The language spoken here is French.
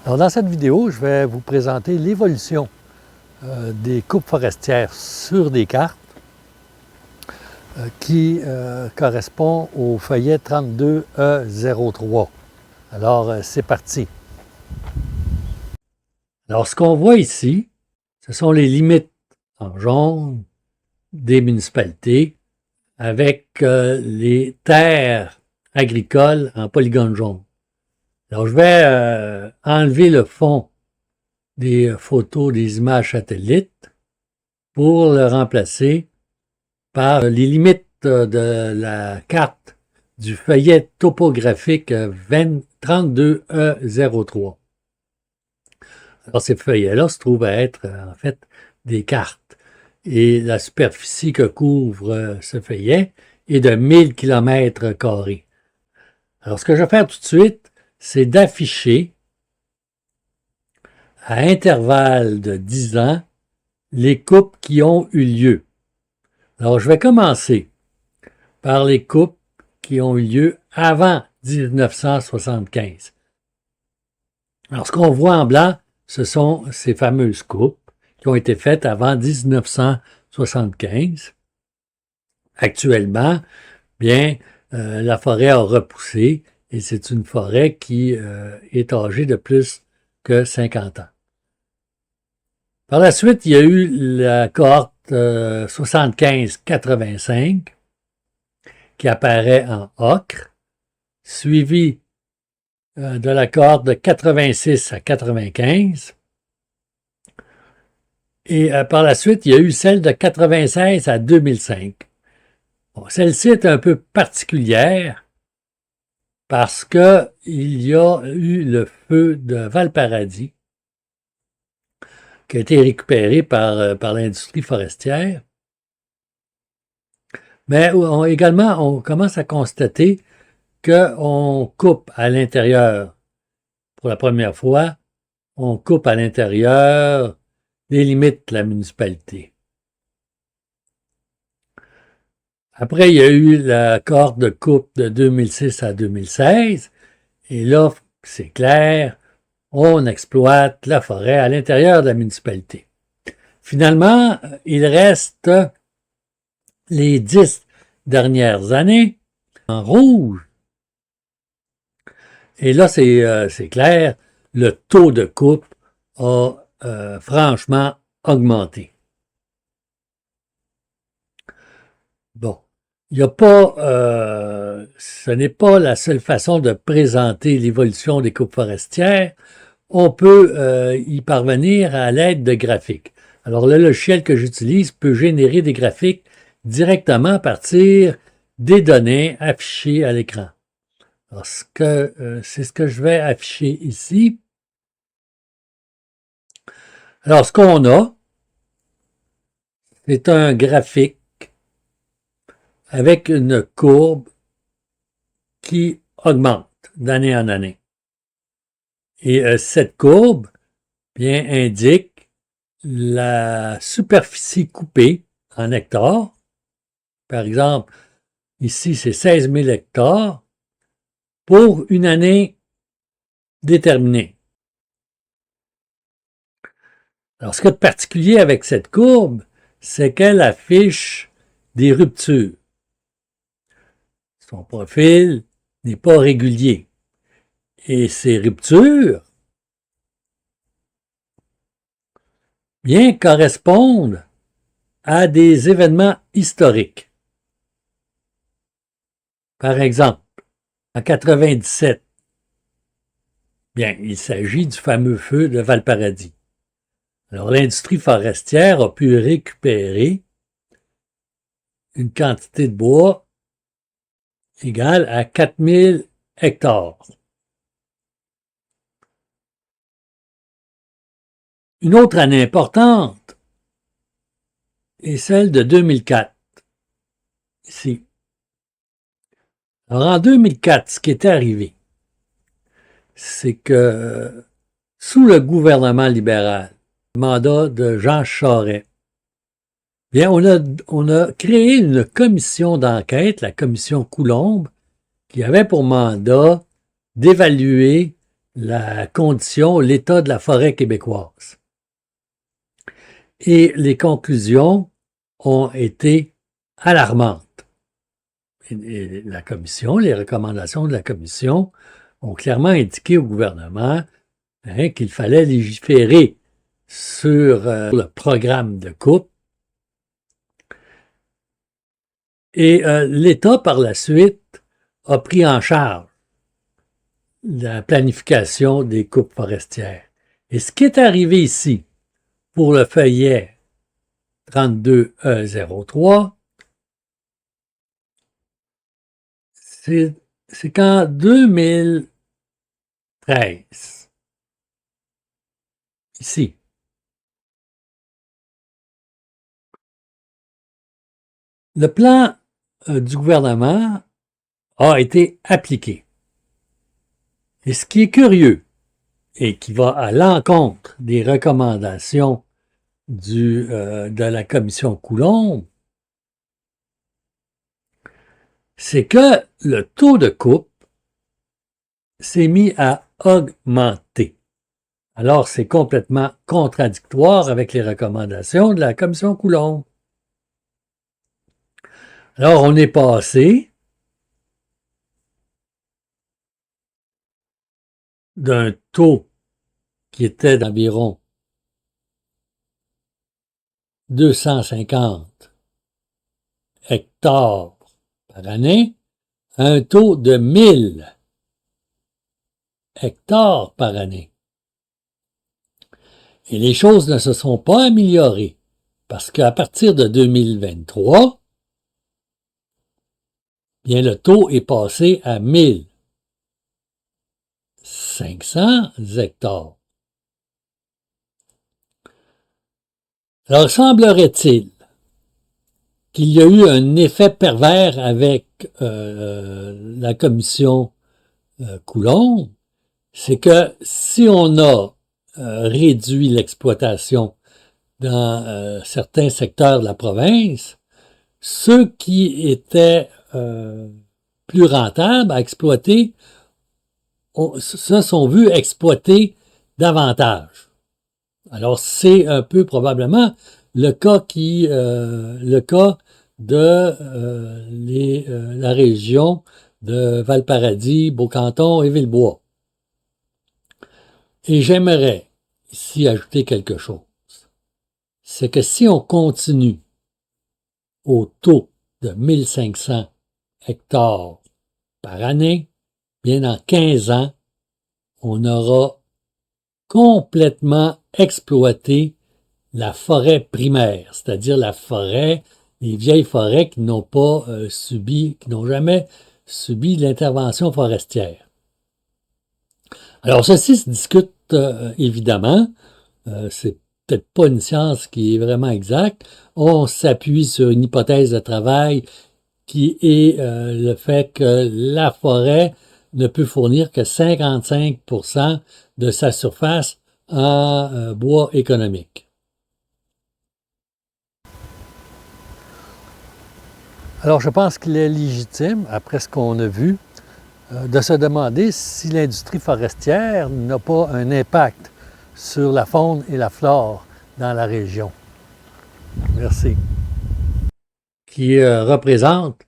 Alors, dans cette vidéo, je vais vous présenter l'évolution des coupes forestières sur des cartes qui correspond au feuillet 32E03. Alors, c'est parti. Alors, ce qu'on voit ici, ce sont les limites en jaune des municipalités avec les terres agricoles en polygone jaune. Alors, je vais enlever le fond des photos, des images satellites pour le remplacer par les limites de la carte du feuillet topographique 32E03. Alors, ces feuillets-là se trouvent à être, en fait, des cartes. Et la superficie que couvre ce feuillet est de 1000 km². Alors, ce que je vais faire tout de suite, c'est d'afficher à intervalles de 10 ans les coupes qui ont eu lieu. Alors, je vais commencer par les coupes qui ont eu lieu avant 1975. Alors, ce qu'on voit en blanc, ce sont ces fameuses coupes qui ont été faites avant 1975. Actuellement, bien, la forêt a repoussé et c'est une forêt qui est âgée de plus que 50 ans. Par la suite, il y a eu la cohorte 75-85 qui apparaît en ocre, suivie de la cohorte de 86 à 95. Et par la suite, il y a eu celle de 96 à 2005. Bon, celle-ci est un peu particulière parce qu'il y a eu le feu de Valparadis qui a été récupéré par l'industrie forestière. Mais également, on commence à constater qu'on coupe à l'intérieur, pour la première fois, on coupe à l'intérieur les limites de la municipalité. Après, il y a eu la cohorte de coupe de 2006 à 2016, et là, c'est clair, on exploite la forêt à l'intérieur de la municipalité. Finalement, il reste les 10 dernières années en rouge. Et là, c'est clair, le taux de coupe a franchement augmenté. Bon, il n'y a pas, ce n'est pas la seule façon de présenter l'évolution des coupes forestières. On peut y parvenir à l'aide de graphiques. Alors, le logiciel que j'utilise peut générer des graphiques directement à partir des données affichées à l'écran. Alors, c'est ce que je vais afficher ici. Alors, ce qu'on a, c'est un graphique avec une courbe qui augmente d'année en année. Et cette courbe, bien, indique la superficie coupée en hectares. Par exemple, ici, c'est 16 000 hectares pour une année déterminée. Alors, ce qu'il y a de particulier avec cette courbe, c'est qu'elle affiche des ruptures. Son profil n'est pas régulier. Et ces ruptures, bien, correspondent à des événements historiques. Par exemple, en 97, bien, il s'agit du fameux feu de Valparadis. Alors, l'industrie forestière a pu récupérer une quantité de bois égale à 4000 hectares. Une autre année importante est celle de 2004, ici. Alors, en 2004, ce qui est arrivé, c'est que sous le gouvernement libéral, le mandat de Jean Charest, bien, on a créé une commission d'enquête, la commission Coulombe, qui avait pour mandat d'évaluer la condition, l'état de la forêt québécoise. Et les conclusions ont été alarmantes. Et la commission, les recommandations de la commission ont clairement indiqué au gouvernement qu'il fallait légiférer sur le programme de coupe. Et l'État, par la suite, a pris en charge la planification des coupes forestières. Et ce qui est arrivé ici, pour le feuillet 32E03, c'est qu'en 2013, ici, le plan du gouvernement a été appliqué. Et ce qui est curieux et qui va à l'encontre des recommandations de la commission Coulombe, c'est que le taux de coupe s'est mis à augmenter. Alors, c'est complètement contradictoire avec les recommandations de la commission Coulombe. Alors, on est passé d'un taux qui était d'environ 250 hectares par année à un taux de 1000 hectares par année. Et les choses ne se sont pas améliorées parce qu'à partir de 2023, bien, le taux est passé à 1500 hectares. Alors, semblerait-il qu'il y a eu un effet pervers avec la commission Coulombe, c'est que si on a réduit l'exploitation dans certains secteurs de la province, ceux qui étaient plus rentables à exploiter se sont vus exploiter davantage. Alors, c'est un peu probablement le cas de la région de Valparadis, Beaucanton et Villebois. Et j'aimerais ici ajouter quelque chose. C'est que si on continue au taux de 1500 hectares par année, bien dans 15 ans, on aura complètement exploité la forêt primaire, c'est-à-dire la forêt, les vieilles forêts qui n'ont pas qui n'ont jamais subi l'intervention forestière. Alors, ceci se discute évidemment. C'est peut-être pas une science qui est vraiment exacte. On s'appuie sur une hypothèse de travail qui est le fait que la forêt ne peut fournir que 55% de sa surface en bois économique. Alors, je pense qu'il est légitime, après ce qu'on a vu, de se demander si l'industrie forestière n'a pas un impact sur la faune et la flore dans la région. Merci. Qui représente